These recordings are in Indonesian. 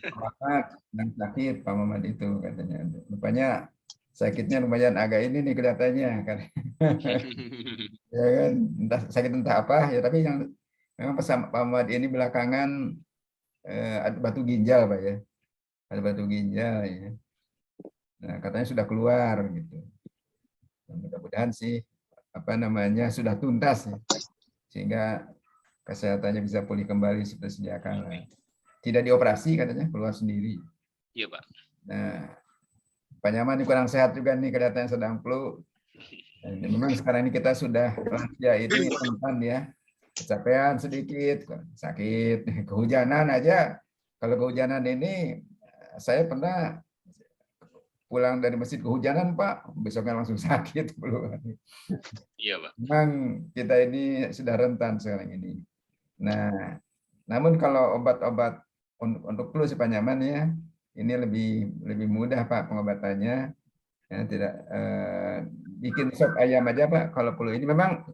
Pak Mamat yang sakit, Pak Mamat itu katanya. Rupanya sakitnya lumayan agak ini nih kelihatannya kan. Ya kan, entah sakit entah apa ya, tapi yang memang Pak Mamat ini belakangan ada batu ginjal Pak ya. Ada batu ginjal ya. Nah, katanya sudah keluar gitu. Dan mudah-mudahan sih apa namanya sudah tuntas ya, sehingga kesehatannya bisa pulih kembali seperti sedia kala. Tidak dioperasi katanya, keluar sendiri. Iya Pak. Nah, Pak Nyaman ini kurang sehat juga nih kelihatannya sedang flu. Dan memang sekarang ini kita sudah lansia ini rentan ya, kecapean sedikit, sakit, kehujanan aja. Kalau kehujanan ini saya pernah pulang dari masjid kehujanan Pak, besoknya langsung sakit. Iya Pak. Memang kita ini sudah rentan sekarang ini. Nah, namun kalau obat-obat untuk flu si Pak Nyaman ya, ini lebih mudah Pak pengobatannya. Ya, tidak bikin sop ayam aja Pak. Kalau flu ini memang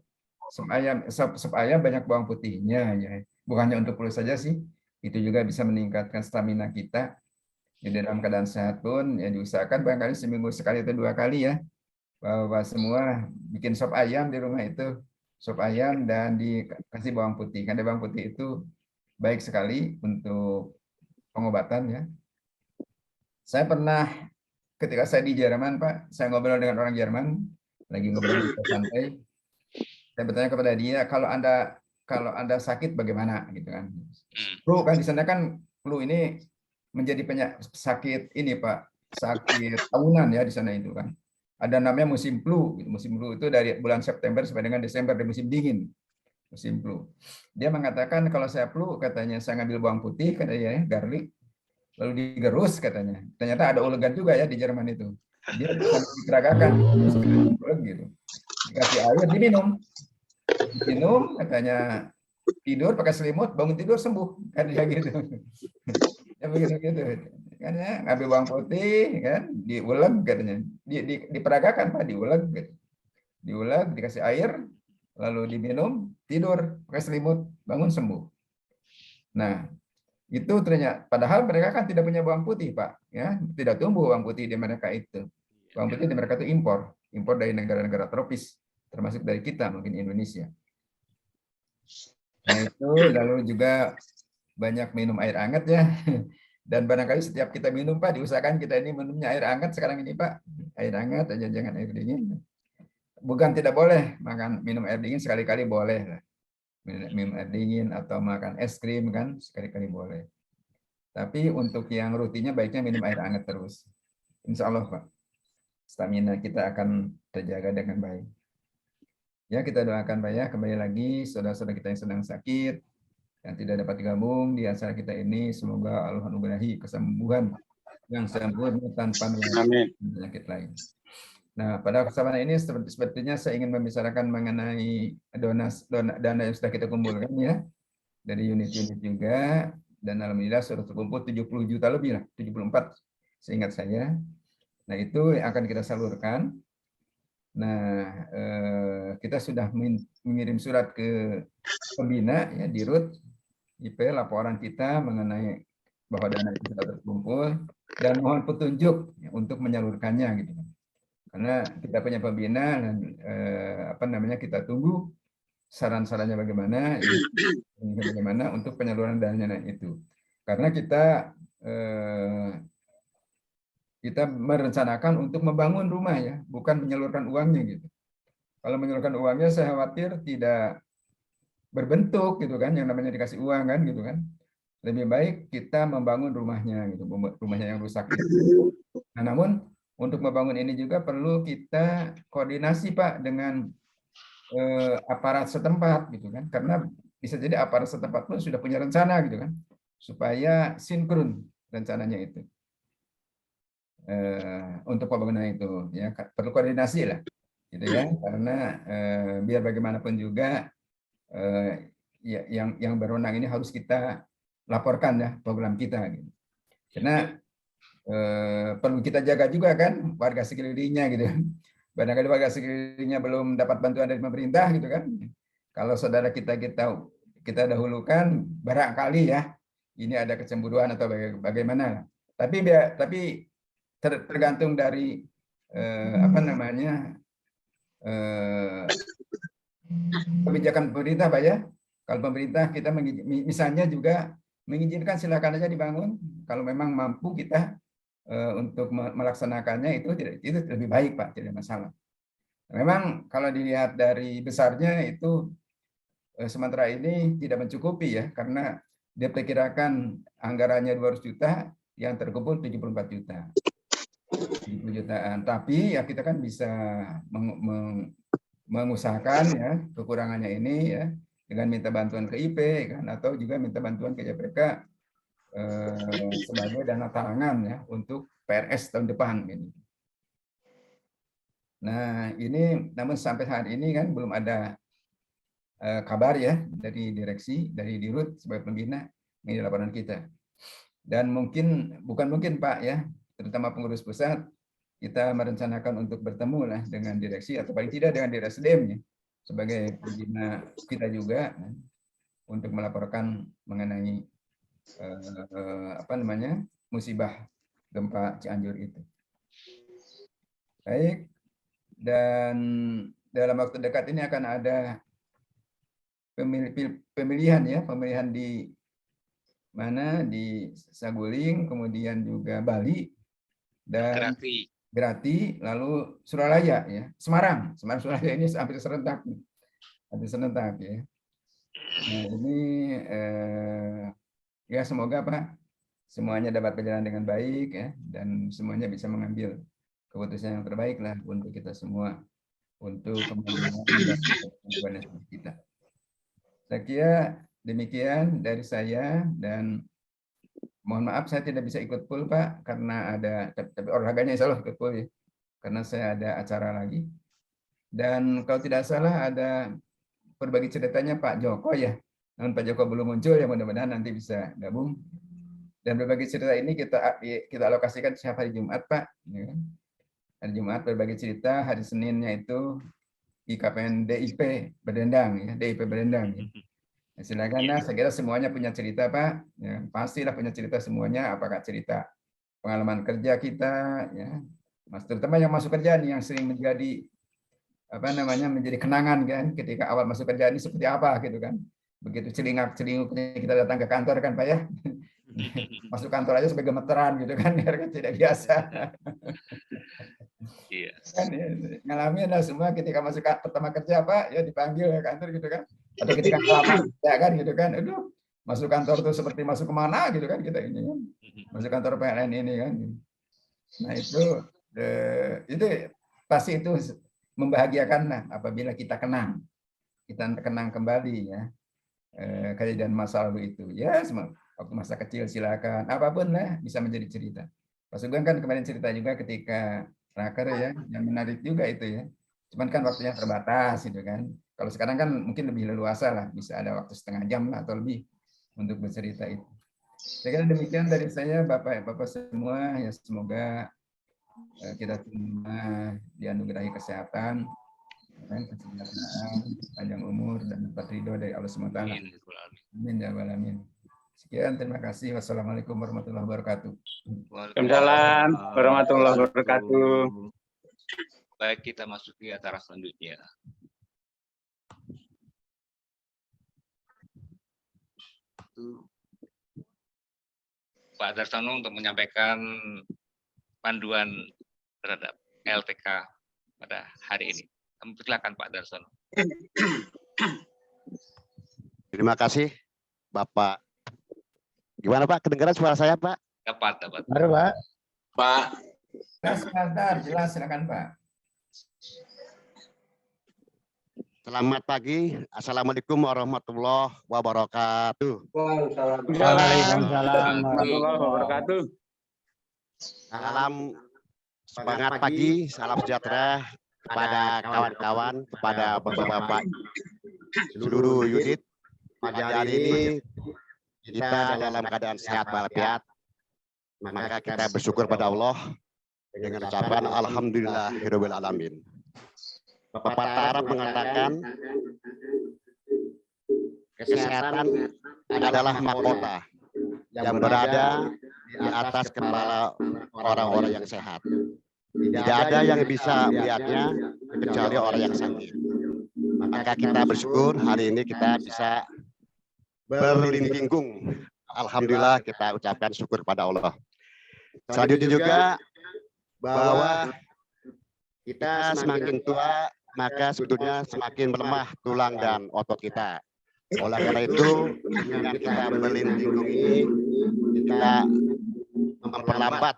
sop ayam banyak bawang putihnya ya. Bukannya untuk flu saja sih, itu juga bisa meningkatkan stamina kita. Jadi dalam keadaan sehat pun ya diusahakan barangkali seminggu sekali atau 2 kali ya, bahwa semua bikin sop ayam di rumah itu, sop ayam dan dikasih bawang putih. Karena bawang putih itu baik sekali untuk pengobatan ya. Saya pernah ketika saya di Jerman Pak, saya ngobrol dengan orang Jerman, lagi ngobrol santai. Saya bertanya kepada dia, kalau anda sakit bagaimana gitu kan? Flu kan di sana kan, flu ini menjadi sakit ini Pak, sakit tahunan ya di sana itu kan. Ada namanya musim flu. Musim flu itu dari bulan September sampai dengan Desember, di musim dingin. Musim flu. Dia mengatakan kalau saya flu, katanya saya ngambil bawang putih, katanya ya, garlic, lalu digerus katanya. Ternyata ada ulegan juga ya di Jerman itu. Dia diperagakan gitu. Dikasih air, diminum katanya, tidur pakai selimut, bangun tidur sembuh kan ya gitu. Ya begitu gitu. Kan ya, ngambil bawang putih kan, diuleg katanya. Diperagakan Pak, diuleg gitu. Diuleg, dikasih air, lalu diminum, tidur pakai selimut, bangun sembuh. Nah, itu ternyata padahal mereka kan tidak punya bawang putih Pak ya, tidak tumbuh bawang putih di mereka itu. Bawang putih di mereka itu impor dari negara-negara tropis, termasuk dari kita mungkin Indonesia. Nah itu, lalu juga banyak minum air hangat ya, dan barangkali setiap kita minum Pak, diusahakan kita ini minumnya air hangat sekarang ini Pak, air hangat aja, jangan air dingin. Bukan tidak boleh minum air dingin, sekali-kali boleh lah, minum air dingin atau makan es krim kan sekali-kali boleh. Tapi untuk yang rutinnya baiknya minum air hangat terus. Insya Allah Pak, stamina kita akan terjaga dengan baik. Ya kita doakan Pak ya, kembali lagi saudara-saudara kita yang sedang sakit, yang tidak dapat digabung di acara kita ini, semoga Allah anugerahi kesembuhan yang sempurna tanpa penyakit lain. Nah, pada kesempatan ini sepertinya saya ingin membicarakan mengenai dana yang sudah kita kumpulkan ya, dari unit-unit juga, dan alhamdulillah sudah terkumpul 70 juta lebih lah, 74 seingat saya. Nah, itu yang akan kita salurkan. Nah, kita sudah mengirim surat ke pembina ya, di RUT IP, laporan kita mengenai bahwa dana itu sudah terkumpul, dan mohon petunjuk ya, untuk menyalurkannya gitu. Karena kita punya pembina dan kita tunggu saran-sarannya bagaimana, bagaimana untuk penyaluran dananya itu. Karena kita merencanakan untuk membangun rumah ya, bukan menyalurkan uangnya gitu. Kalau menyalurkan uangnya saya khawatir tidak berbentuk gitu kan, yang namanya dikasih uang kan gitu kan. Lebih baik kita membangun rumahnya gitu, rumahnya yang rusak itu. Nah, namun untuk membangun ini juga perlu kita koordinasi Pak dengan aparat setempat gitu kan, karena bisa jadi aparat setempat pun sudah punya rencana gitu kan, supaya sinkron rencananya itu untuk pembangunan itu ya, perlu koordinasi lah gitu ya, karena biar bagaimanapun juga ya, yang berwenang ini harus kita laporkan ya program kita gitu. Karena perlu kita jaga juga kan warga sekelilingnya gitu. Barangkali warga sekelilingnya belum dapat bantuan dari pemerintah gitu kan. Kalau saudara kita dahulukan, barangkali ya ini ada kecemburuan atau bagaimana. Tapi tergantung dari apa namanya kebijakan pemerintah, Pak ya. Kalau pemerintah kita misalnya juga mengizinkan, silakan aja dibangun. Kalau memang mampu kita untuk melaksanakannya itu lebih baik, Pak, tidak masalah. Memang kalau dilihat dari besarnya itu sementara ini tidak mencukupi ya, karena dia perkirakan anggarannya 200 juta, yang terkumpul 74 juta. 70 jutaan. Tapi ya kita kan bisa mengusahakan ya kekurangannya ini ya dengan minta bantuan ke IP kan, atau juga minta bantuan ke JPK sebagai dana talangan ya untuk PRS tahun depan ini. Nah, ini namun sampai saat ini kan belum ada kabar ya dari direksi, dari Dirut sebagai pembina mengenai laporan kita. Dan bukan mungkin Pak ya, terutama pengurus pusat, kita merencanakan untuk bertemu lah dengan direksi atau paling tidak dengan DSDM ya, sebagai pembina kita juga untuk melaporkan mengenai apa namanya musibah gempa Cianjur itu. Baik, dan dalam waktu dekat ini akan ada pemilihan di mana, di Saguling, kemudian juga Bali dan Grati, lalu Suralaya ya, Semarang Suralaya ini hampir serentak ya. Nah, ini ya semoga Pak semuanya dapat berjalan dengan baik ya, dan semuanya bisa mengambil keputusan yang terbaik lah untuk kita semua, untuk kemudian kita. Saya kira demikian dari saya, dan mohon maaf saya tidak bisa ikut pool Pak karena ada, tapi olahraganya insya Allah ikut pool ya, karena saya ada acara lagi. Dan kalau tidak salah ada berbagi ceritanya Pak Joko ya, namun Pak Joko belum muncul ya, mudah-mudahan nanti bisa gabung. Dan berbagi cerita ini kita alokasikan setiap hari Jumat Pak. Ya. Hari Jumat berbagi cerita, hari Seninnya itu IKPN DIP Berdendang ya, DIP Berdendang ya. Silakan, nah, saya kira semuanya punya cerita Pak, ya, pastilah punya cerita semuanya, apakah cerita pengalaman kerja kita, ya, mas, terutama yang masuk kerja nih yang sering menjadi apa namanya menjadi kenangan kan, ketika awal masuk kerja ini seperti apa gitu kan, begitu celinguknya kita datang ke kantor kan Pak ya, masuk kantor aja sampai gemeteran gitu kan, kan tidak biasa. Iya. Kan ya, ngalamin lah semua ketika masuk pertama kerja Pak ya, dipanggil ke kantor gitu kan, atau ketika lama ya kan gitu kan, aduh masuk kantor tuh seperti masuk kemana gitu kan kita ini kan, masuk kantor PLN ini kan. Nah itu pasti itu membahagiakan lah apabila kita kenang kembali ya kejadian masa lalu itu ya, waktu masa kecil silakan apapun lah bisa menjadi cerita. Pak Sugeng kan kemarin cerita juga ketika raker ya, yang menarik juga itu ya. Cuman kan waktunya terbatas gitu kan. Kalau sekarang kan mungkin lebih leluasa lah, bisa ada waktu setengah jam lah atau lebih untuk bercerita itu. Saya kira demikian dari saya Bapak semua ya, semoga kita semua dianugerahi kesehatan, kesejahteraan, panjang umur dan dapat ridho dari Allah SWT. Amin ya rabbal alamin. Sekian, terima kasih. Wassalamualaikum warahmatullahi wabarakatuh. Waalaikumsalam warahmatullahi wabarakatuh. Baik, kita masuk ke acara selanjutnya. Pak Darsono untuk menyampaikan panduan terhadap LTK pada hari ini. Silakan Pak Darsono. Terima kasih Bapak. Gimana Pak? Kedengaran suara saya Pak? Dapat. Baru Pak. Pak. Jelas, silakan Pak. Selamat pagi. Assalamualaikum warahmatullahi wabarakatuh. Waalaikumsalam warahmatullahi wabarakatuh. Salam semangat pagi, salam sejahtera kepada kawan-kawan, kepada bapak-bapak seluruh unit. Pagi hari ini kita dalam keadaan sehat walafiat, maka kita bersyukur pada Allah dengan ucapan alhamdulillahirabbil alamin. Pepatah Arab mengatakan kesehatan adalah mahkota. yang berada di atas kepala orang-orang yang sehat. Tidak ada yang bisa melihatnya kecuali orang yang sakit. Maka kita bersyukur hari ini kita bisa berlindung. Alhamdulillah kita ucapkan syukur kepada Allah. Selanjutnya juga bahwa kita semakin tua maka sebetulnya semakin melemah tulang dan otot kita. Oleh karena itu dengan kita berlindung ini kita memperlambat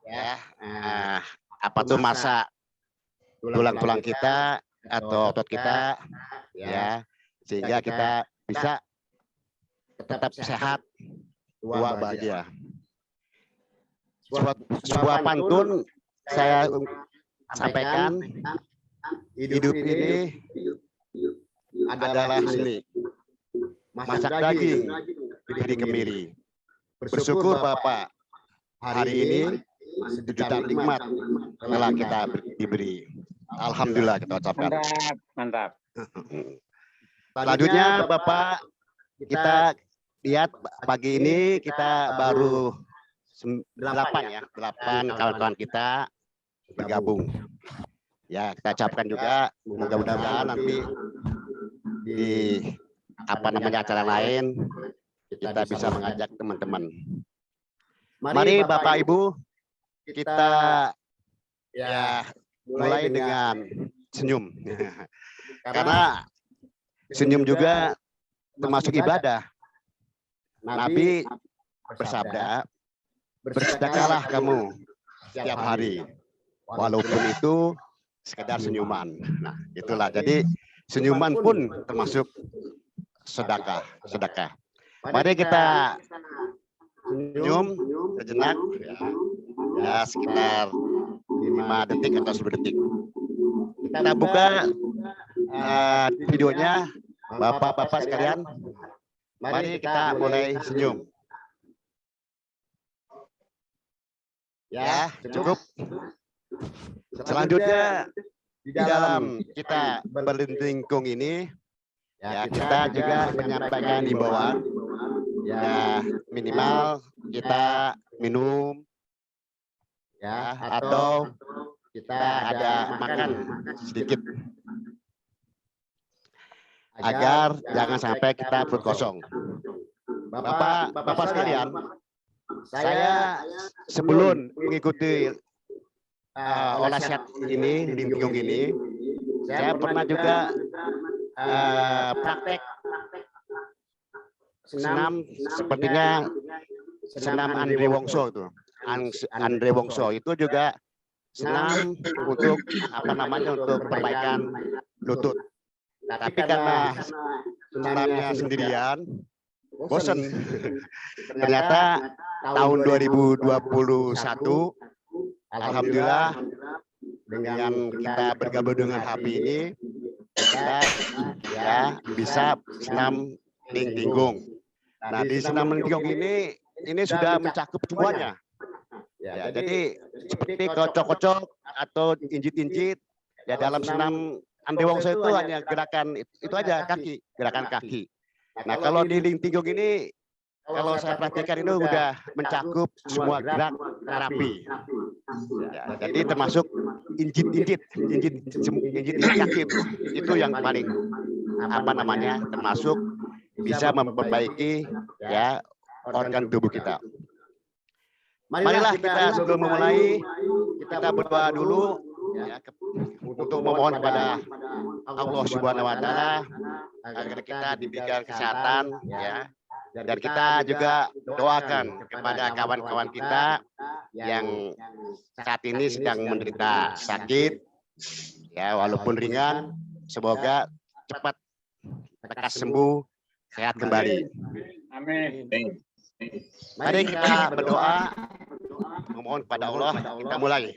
ya apa tuh masa tulang-tulang kita atau otot kita ya sehingga kita bisa tetap sehat tua bahagia. Sebuah pantun saya sampaikan, hidup ini adalah seni, masak daging diberi kemiri. Bersyukur Bapak hari ini sejuta nikmat telah kita diberi. Alhamdulillah kita ucapkan. Mantap. Selanjutnya Bapak kita lihat pagi ini kita baru 8 kawan-kawan kita bergabung. Ya kita ucapkan juga mudah-mudahan nanti di acara lain kita bisa mengajak teman-teman. Mari Bapak Ibu kita ya mulai dengan senyum. Karena senyum juga termasuk ibadah. Nabi bersabda, bersedekahlah kamu setiap hari, walaupun itu sekedar senyuman. Nah, itulah. Jadi senyuman pun termasuk sedekah. Mari kita senyum sejenak, ya sekitar 5 detik atau 10 detik. Kita buka videonya, Bapak-bapak sekalian. Mari kita mulai senyum. Ya, cukup. Selanjutnya di dalam kita berlindung ini, ya kita juga menyampaikan himbauan. Ya minimal kita minum, ya atau kita ada makan sedikit. Agar jangan sampai kita perut kosong. Bapak sekalian, saya sebelum mengikuti olahraga ini, lindung ini, saya pernah juga praktek senam sepertinya senam Andre Wongso itu. Andre Wongso itu juga senam untuk untuk perbaikan lutut. Tapi karena senamnya sendirian, bosan. Ternyata tahun 2021, alhamdulillah dengan kita bergabung dengan HAPI ini, kita ya bisa senam lindung. Nah di senam lindung ini sudah mencakup semuanya. Ya, jadi seperti kocok-kocok atau injit-injit ya dalam senam Andre Wongso itu hanya gerakan itu aja gerakan kaki. Nah kalau di lindung ini kalau saya perhatikan ini udah mencakup semua gerak terapi. Ya, jadi termasuk injit kaki itu yang paling termasuk bisa memperbaiki ya organ tubuh kita. Marilah kita sebelum memulai kita berdoa dulu ya, untuk memohon kepada Allah Subhanahu wa taala agar kita diberikan kesehatan ya. Dan kita juga doakan kepada kawan-kawan kita yang saat ini sedang menderita sakit ya walaupun ringan, semoga cepat lekas sembuh, sehat kembali. Amin. Mari kita berdoa memohon kepada Allah. Kita mulai.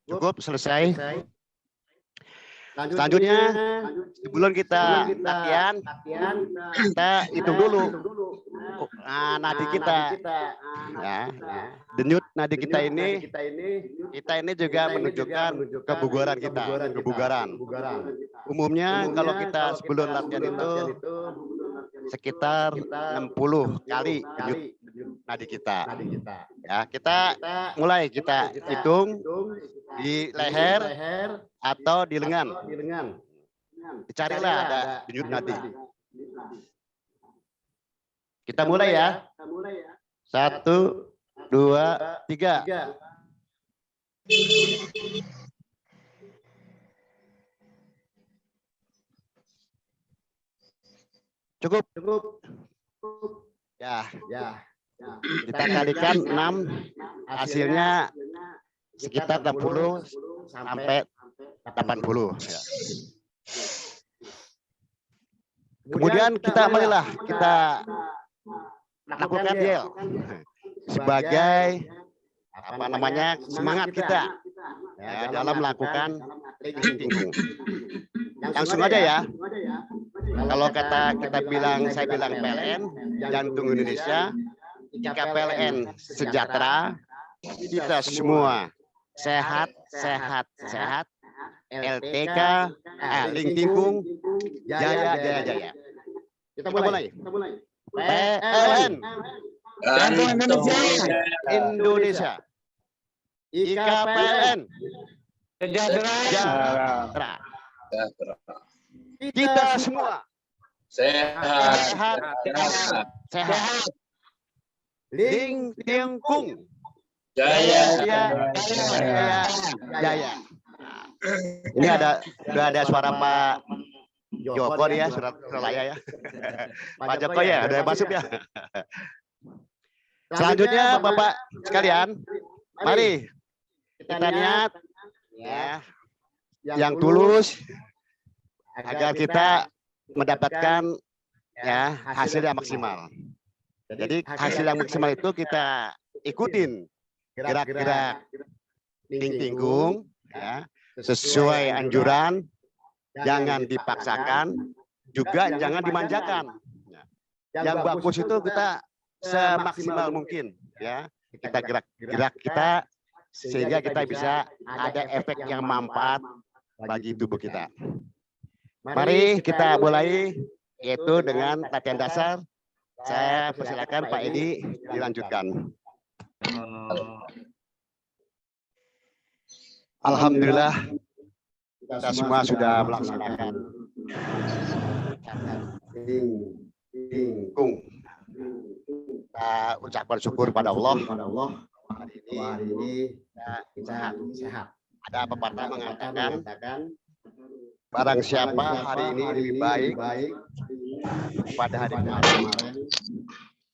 Cukup selesai. Selanjutnya sebelum kita latihan kita hitung dulu nadi kita, ya, denyut nadi kita ini juga menunjukkan kebugaran kita, kebugaran. Umumnya kalau kita sebelum latihan itu sekitar 60 kali denyut nadi kita. Ya, kita mulai kita hitung di leher atau di lengan. Dicarilah ada denyut nadi. Kita mulai ya. 1, 2, 3. Cukup. Ya. Kita kalikan 6, hasilnya sekitar 60 sampai 80. Ya. Kemudian kita marilah kita lakukan yel sebagai semangat kita ya, dalam melakukan tinggung. Langsung aja ya. Kalau kita bilang, saya bilang PLN Jantung Indonesia, jika PLN sejahtera, kita semua sehat. LTK, Lingtingkung, jaya. Kita mulai. PLN Indonesia, IKPLN sejahtera. Kita semua sehat. Lingtingkung, jaya. Ini sudah ada suara Pak Joko ya, surat Suralaya ya. Pak Joko ya, udah masuk ya. Selanjutnya Bapak sekalian, mari kita niat ya yang tulus agar kita mendapatkan ya hasil yang maksimal. Jadi hasil yang maksimal itu kita ikutin gerak-gerak tinggung ya, sesuai anjuran, jangan dipaksakan, juga jangan dimanjakan. Yang bagus itu kita semaksimal mungkin ya, kita gerak kita sehingga kita bisa ada efek yang manfaat bagi tubuh kita. Mari kita mulai yaitu dengan latihan dasar. Saya persilakan Pak Edi dilanjutkan. Alhamdulillah kita semua sudah melaksanakan tinggung. Kita ucapkan syukur pada Allah. Hari ini kita sehat. Ada pepatah mengatakan barang siapa hari ini lebih baik pada hari kemarin,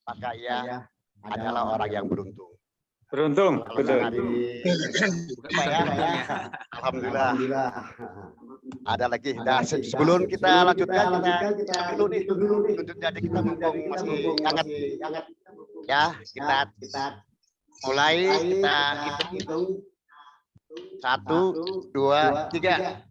maka ia adalah orang yang beruntung. Betul. Alhamdulillah. Ada lagi. Nah, sebelum kita lanjutkan, kita dulu nih. Jadi kita mumpung masih hangat. Ya, kita mulai. Kita hitung. 1, 2, 3.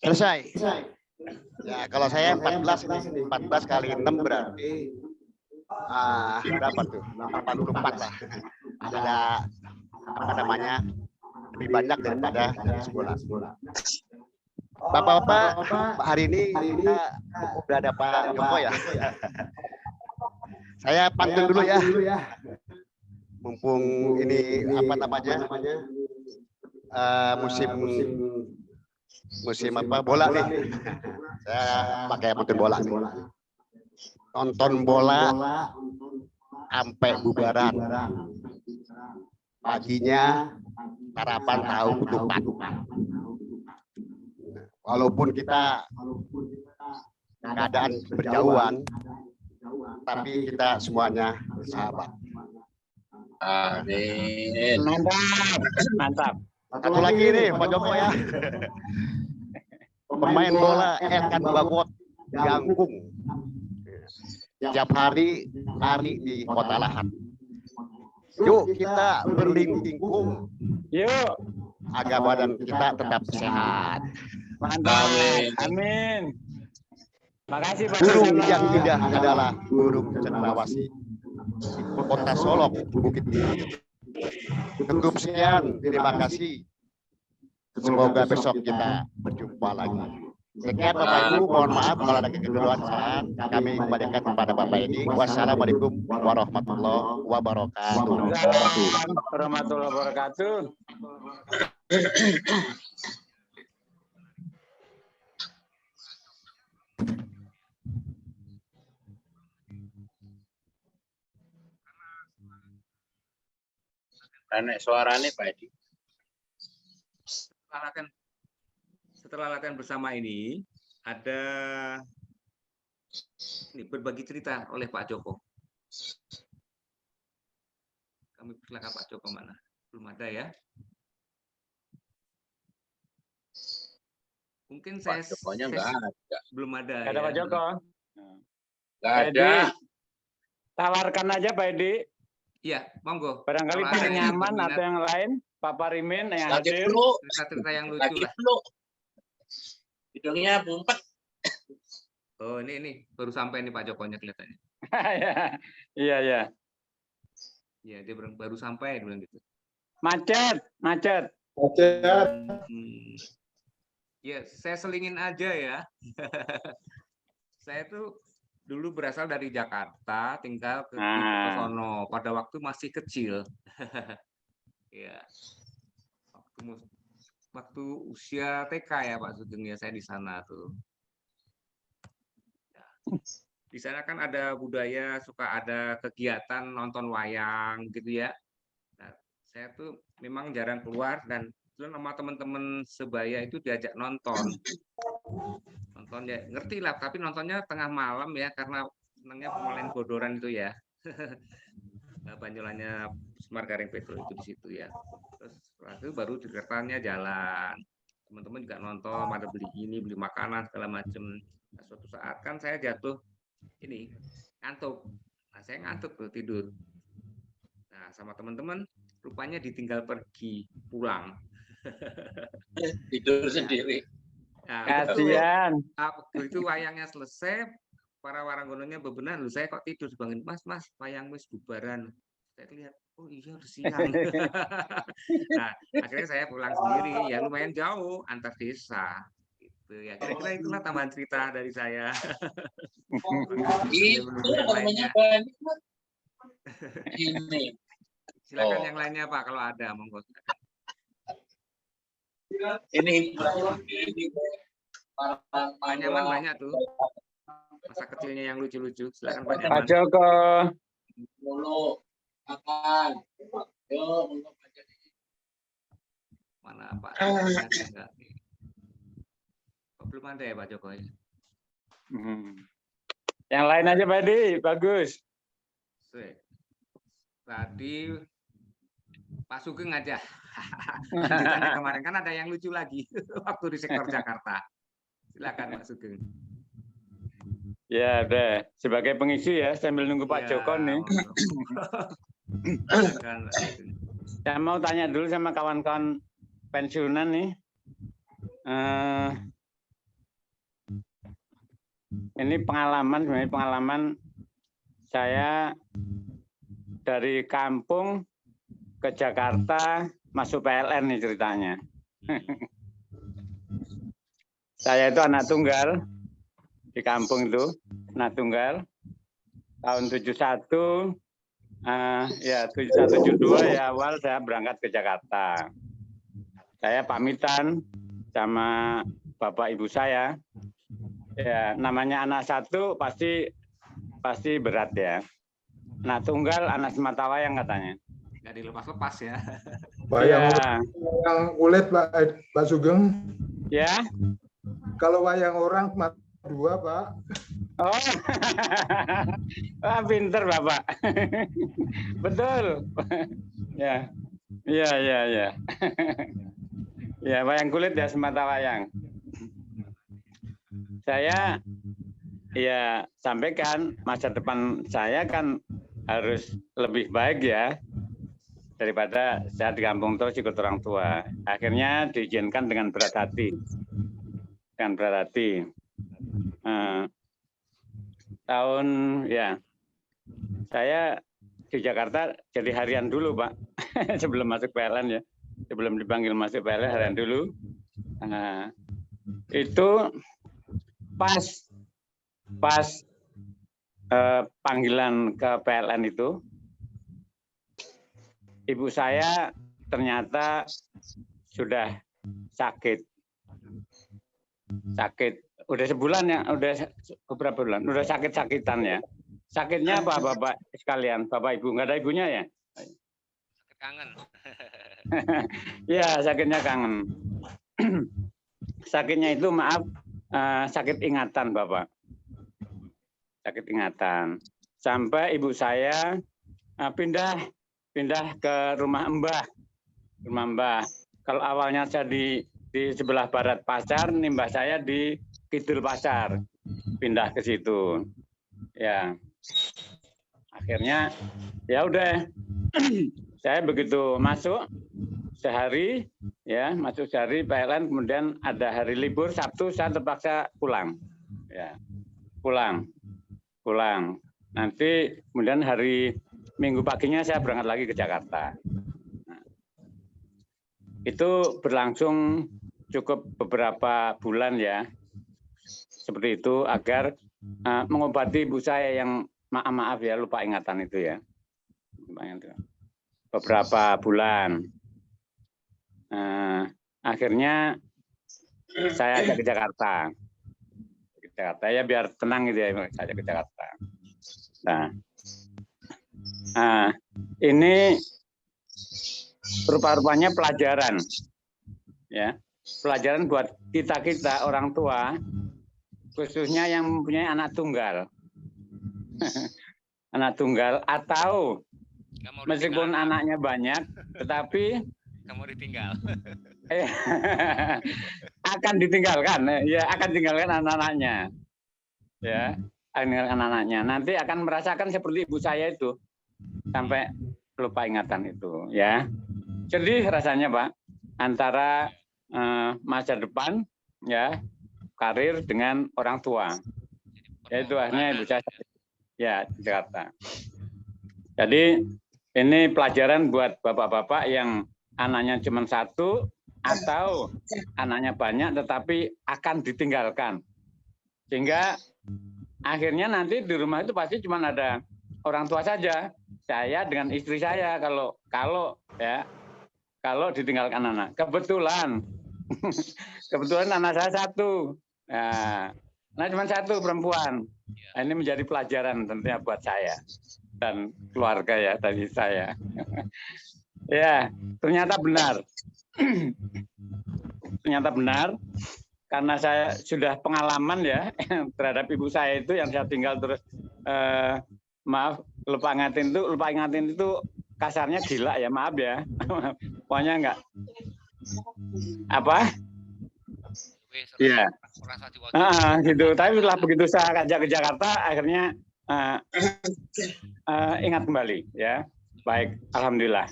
Selesai. Ya, kalau saya 14 ini, 14 kali 6 berarti berapa tuh? 84 lah. Ada apa namanya? Lebih banyak daripada sekolah. Bapak-bapak, hari ini kita udah ada Pak Joko ya. Saya pantun dulu ya. Mumpung ini apa namanya? Musim apa bola nih. Saya pakai pantun bola nih. Nonton bola sampai bubaran. Paginya sarapan tahu ketupat. Walaupun kita keadaan berjauhan, tapi kita semuanya sahabat. Amin. Mantap. Satu lagi nih Pak Joko ya. Pemain bola Elkan Bagot Ganggung. Tiap hari lari di kota Lahat. Yuk kita berlindingkung. Yuk. agar badan kita tetap sehat. Mantap. Amin. Amin. Makasih Pak Burung Sujono. yang indah adalah burung cendrawasih. Kota Solok, Bukit Tinggi. Cukup sekian, terima kasih. Semoga besok kita berjumpa lagi. Sekian Bapak Ibu, mohon maaf kalau ada kekeliruan kami kembalikan kepada Bapak ini. Wassalamualaikum warahmatullahi wabarakatuh. Waalaikumsalam warahmatullahi wabarakatuh. Enak suaranya Pak Edi. Setelah latihan bersama ini ada berbagi cerita oleh Pak Joko. Kami persilakan Pak Joko mana? Belum ada ya? Mungkin saya Pak Jokonya nggak ada. belum ada. Ada ya. Pak Joko. Nggak Pak ada. Edi, tawarkan aja Pak Edi. Iya, monggo. Barangkali Kalau paling ada yang nyaman berminat, atau yang lain, Pak Parimin yang Lagi hadir. dulu. cerita-cerita yang lucu Lagi lah. dulu. Hidungnya bumpet. Oh, ini baru sampai nih Pak Jokonya kelihatannya. Iya, iya. Iya, dia baru sampai dia bilang gitu. Macet, macet. Ya, saya selingin aja ya. Saya tuh dulu berasal dari Jakarta, tinggal ke sono pada waktu masih kecil. Ya. Waktu usia TK ya Pak Sugeng ya, saya di sana tuh. Ya. Di sana kan ada budaya, suka ada kegiatan nonton wayang gitu ya. Nah, saya tuh memang jarang keluar dan sama teman-teman sebaya itu diajak nonton ya, ngerti lah, tapi nontonnya tengah malam ya, karena senangnya pemain bodoran itu ya. Banyolannya Semar Garing Petro itu di situ ya. Terus setelah itu baru ceritanya jalan, teman-teman juga nonton, ada beli ini, beli makanan segala macem. Nah, suatu saat kan saya jatuh ini ngantuk. Nah, saya ngantuk tuh tidur. Nah, sama teman-teman rupanya ditinggal pergi pulang. Tidur sendiri. Nah, Kasihan. begitu wayangnya selesai, para waranggononya bebenah, lu saya kok tidur bangun, mas wayang wis bubaran. Saya lihat, oh iya udah siang. Nah, akhirnya saya pulang sendiri, ya lumayan jauh antar desa. Gitu ya, kira-kira itulah tambahan cerita dari saya. Itu yang lainnya. Ini. Silakan yang lainnya Pak, kalau ada monggo. Ini Pak Nyaman banyak tuh. Masa kecilnya yang lucu-lucu. Silakan Pak Pak Nyaman. Joko. dulu makan. Yo, Mana Pak? Enggak. Oh, belum ada ya Pak Jokowi? Yang lain aja Pak Edi, bagus. Tadi Pak Sugeng aja. Lanjutannya kemarin kan ada yang lucu lagi waktu di sektor Jakarta. Silakan Pak Sugeng. Ya, deh. Sebagai pengisi ya, sambil nunggu Pak Joko nih. Silakan, Pak Sugeng. Saya mau tanya dulu sama kawan-kawan pensiunan nih. Ini sebenarnya pengalaman saya dari kampung ke Jakarta masuk PLN nih ceritanya. Saya itu anak tunggal di kampung itu, anak tunggal. Tahun 71, ya 71 72 ya awal saya berangkat ke Jakarta. Saya pamitan sama bapak ibu saya. Ya namanya anak satu pasti berat ya. Anak tunggal, anak sematawayang katanya. Nggak dilepas-lepas ya. Wayang Ya. kulit Pak Sugeng. Ya. Kalau wayang orang cuma 2 Pak. Oh, wah, pinter Bapak. Betul. Ya, ya. Ya, wayang kulit ya sematawayang. Saya ya sampaikan masa depan saya kan harus lebih baik ya. daripada saya di kampung terus ikut orang tua. Akhirnya diizinkan dengan berat hati. Dengan berat hati. Tahun ya, saya di Jakarta jadi harian dulu, Pak. Sebelum masuk PLN ya. Sebelum dipanggil masuk PLN harian dulu. Itu pas panggilan ke PLN itu, ibu saya ternyata sudah sakit. Udah sebulan ya, udah beberapa bulan, udah sakit-sakitan ya. Sakitnya apa Bapak sekalian, Bapak Ibu? Nggak ada ibunya ya? Sakit kangen. Ya, sakitnya kangen. Sakitnya itu maaf, sakit ingatan Bapak. Sakit ingatan. Sampai ibu saya pindah ke rumah Mbah. Rumah Mbah. Kalau awalnya saya di sebelah barat pasar, mbah saya di kidul pasar. Pindah ke situ. Ya. Akhirnya ya udah. Saya begitu masuk sehari ya, masuk sehari PLN, kemudian ada hari libur Sabtu saya terpaksa pulang. Ya. Pulang. Nanti kemudian hari Minggu paginya saya berangkat lagi ke Jakarta. Nah, itu berlangsung cukup beberapa bulan ya, seperti itu agar mengobati ibu saya yang maaf ya, lupa ingatan itu ya, beberapa bulan. Akhirnya saya ajak ke Jakarta. Ya biar tenang gitu ya, saya ajak ke Jakarta. Nah, ini rupa-rupanya pelajaran, ya, pelajaran buat kita orang tua, khususnya yang mempunyai anak tunggal, anak tunggal atau meskipun anaknya banyak, tetapi nggak mau ditinggal. Akan ditinggalkan, ya, akan tinggalkan anak-anaknya, ya, akan tinggalkan anak-anaknya. Nanti akan merasakan seperti ibu saya itu. Sampai lupa ingatan itu ya. Sedih rasanya Pak, antara masa depan ya, karir dengan orang tua. Yaitu akhirnya ibu saya ya di Jakarta. Jadi ini pelajaran buat bapak-bapak yang anaknya cuma satu atau anaknya banyak tetapi akan ditinggalkan. Sehingga akhirnya nanti di rumah itu pasti cuma ada orang tua saja. Saya dengan istri saya kalau ditinggalkan anak. Kebetulan anak saya satu. Nah cuma satu perempuan. Nah, ini menjadi pelajaran tentunya buat saya dan keluarga ya tadi saya. Ya, ternyata benar. Ternyata benar karena saya sudah pengalaman ya terhadap ibu saya itu yang saya tinggal terus lupa ingatin itu kasarnya gila ya, maaf ya. Pokoknya enggak apa? Iya. Gitu. Tapi setelah begitu saya ajak ke Jakarta, akhirnya ingat kembali ya. Baik, alhamdulillah.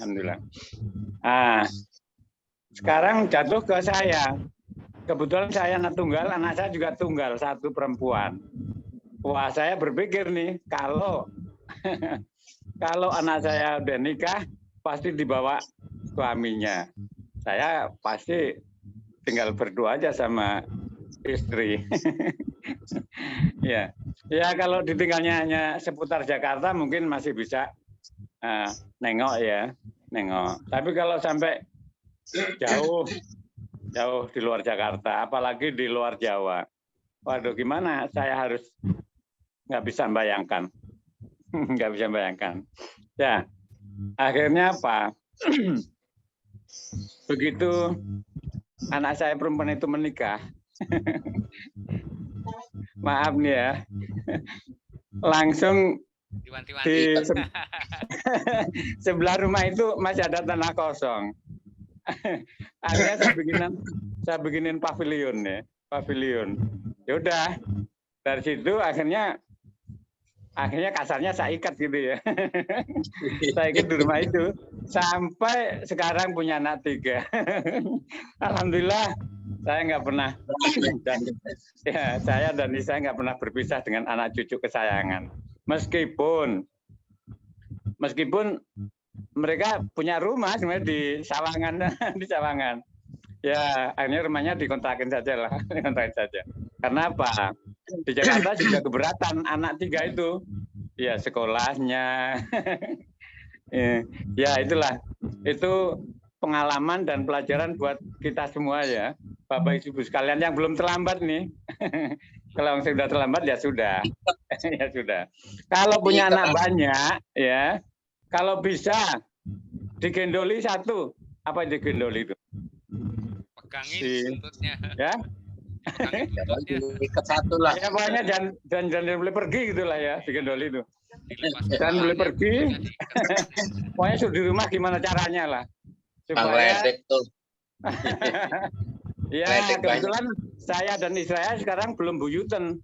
Sekarang jatuh ke saya. Kebetulan saya anak tunggal, anak saya juga tunggal, satu perempuan. Wah, saya berpikir nih, kalau anak saya udah nikah, pasti dibawa suaminya. Saya pasti tinggal berdua aja sama istri. Ya, kalau ditinggalnya hanya seputar Jakarta, mungkin masih bisa nengok. Tapi kalau sampai jauh di luar Jakarta, apalagi di luar Jawa, waduh, gimana? Saya harus nggak bisa membayangkan. Ya, akhirnya apa? Begitu anak saya perempuan itu menikah, maaf nih ya, langsung di sebelah rumah itu masih ada tanah kosong. Akhirnya saya bikinin pavilion. Ya udah, dari situ akhirnya Akhirnya kasarnya saya ikat gitu ya. Saya ikat di rumah itu. Sampai sekarang punya anak 3. Alhamdulillah saya nggak pernah dan ya, saya dan istri saya nggak pernah berpisah dengan anak cucu kesayangan. Meskipun mereka punya rumah sebenarnya di Sawangan, di Sawangan. Ya, akhirnya rumahnya dikontrakin saja lah, dikontrakin saja. Karena apa? Di Jakarta juga keberatan anak 3 itu. Ya, sekolahnya. Ya, itulah. Itu pengalaman dan pelajaran buat kita semua ya. Bapak Ibu sekalian yang belum terlambat nih. Kalau yang sudah terlambat ya sudah. Ya sudah. Kalau punya anak banyak ya, kalau bisa digendoli 1. Apa digendoli itu? Pegangin buntutnya. Ya. Pegangin buntutnya. Ikat 1 lah. Ya pokoknya jangan boleh pergi gitulah ya, digendoli itu. Dilepas Jangan boleh kepalanya, pergi. diikat. Pokoknya suruh di rumah gimana caranya lah. Bang Supaya Ledek tuh. ya Ledek kebetulan saya dan istri saya sekarang belum buyutan.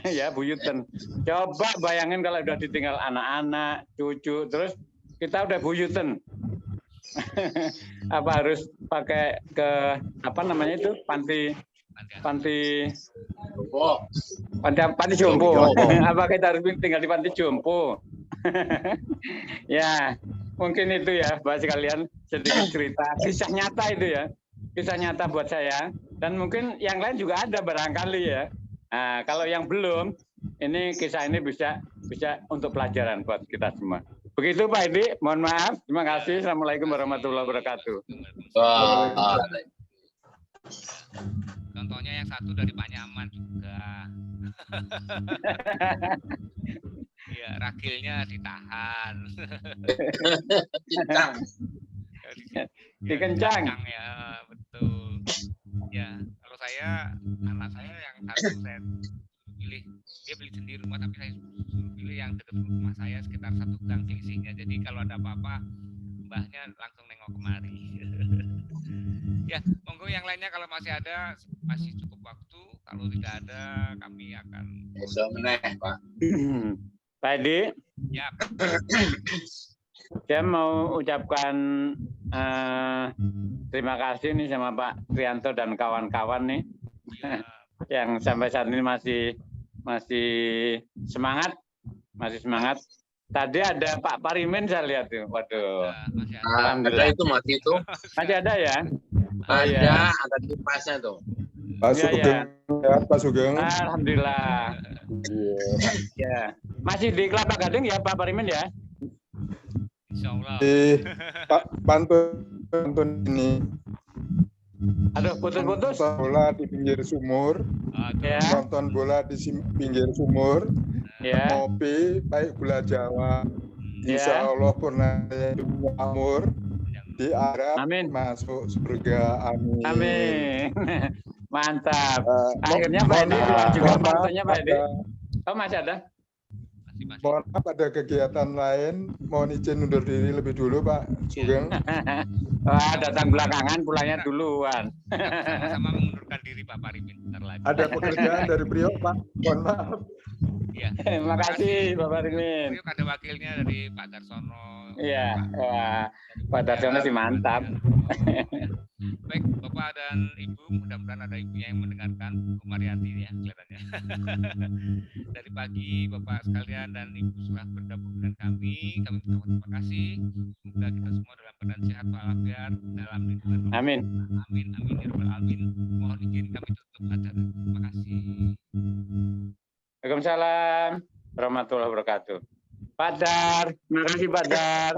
Ya buyutan. Coba bayangin kalau udah ditinggal anak-anak, cucu, terus kita udah buyutan. Apa harus pakai ke apa namanya itu panti Oh, jompo. Apa kita harus tinggal di panti jompo? Ya mungkin itu ya Bapak sekalian sedikit cerita kisah nyata itu ya, kisah nyata buat saya dan mungkin yang lain juga ada barangkali ya. Nah, kalau yang belum, ini kisah ini bisa untuk pelajaran buat kita semua. Begitu Pak Edi, mohon maaf. Terima kasih. Assalamualaikum warahmatullahi wabarakatuh. Contohnya yang satu dari Pak Nyaman juga. Iya, ragilnya ditahan. Cincang. Dikencang. Ya, betul. Ya, kalau saya, anak saya yang satu saya pilih, dia beli sendiri rumah, tapi saya suruh pilih yang dekat rumah saya sekitar 1 gang selisihnya. Jadi kalau ada apa-apa, mbahnya langsung nengok kemari. Ya, monggo yang lainnya kalau masih ada, masih cukup waktu. Kalau tidak ada, kami akan. Besok meneh, Pak. Pak Edi, Ya, saya mau ucapkan terima kasih nih sama Pak Trianto dan kawan-kawan nih ya, yang sampai saat ini masih semangat, Tadi ada Pak Parimin saya lihat tuh, waduh. masih ada. Alhamdulillah. Ada itu masih itu. Masih ada ya? Oh, iya. Ada kipasnya tuh. Pak Iya, Sugeng, ya, Pak Sugeng. Alhamdulillah. Ya. Masih di Kelapa Gading ya Pak Parimin ya? Insya Allah. Di Pak Pantun ini Aduh, putus-putus. nonton bola di pinggir sumur, Aduh, Ya, nonton bola di pinggir sumur, ya, ngopi, baik gula Jawa. Insya ya. Allah purnama makmur, diharap Amin. masuk surga. Amin. Amin. Mantap. Eh, Akhirnya Pak Edi keluar juga pantunya Pak Edi. Oh masih ada? masih. Mohon maaf ada kegiatan lain, mohon izin undur diri lebih dulu Pak Sugeng. Wah, datang belakangan, pulangnya duluan. Sama-sama mengundurkan diri Pak Parimin. Bentar lagi. Ada pekerjaan dari Priok Pak, mohon maaf. Iya. Terima kasih Pak Parimin. Priok ada wakilnya dari Pak Darsono. Iya, wah, Pak Darsono sih mantap. Baik, Bapak dan Ibu, mudah-mudahan ada ibunya yang mendengarkan, Bu Mariati ya kelihatannya. Dari pagi Bapak sekalian dan Ibu sudah bergabung dengan kami mengucapkan terima kasih. Semoga kita semua dalam keadaan sehat walafiat dalam lindungan Allah. Amin. Amin, amin ya rabbal alamin. Mohon izin kami tutup acara. Terima kasih. Waalaikumsalam warahmatullahi wabarakatuh. Pak Dar, terima kasih Pak Dar.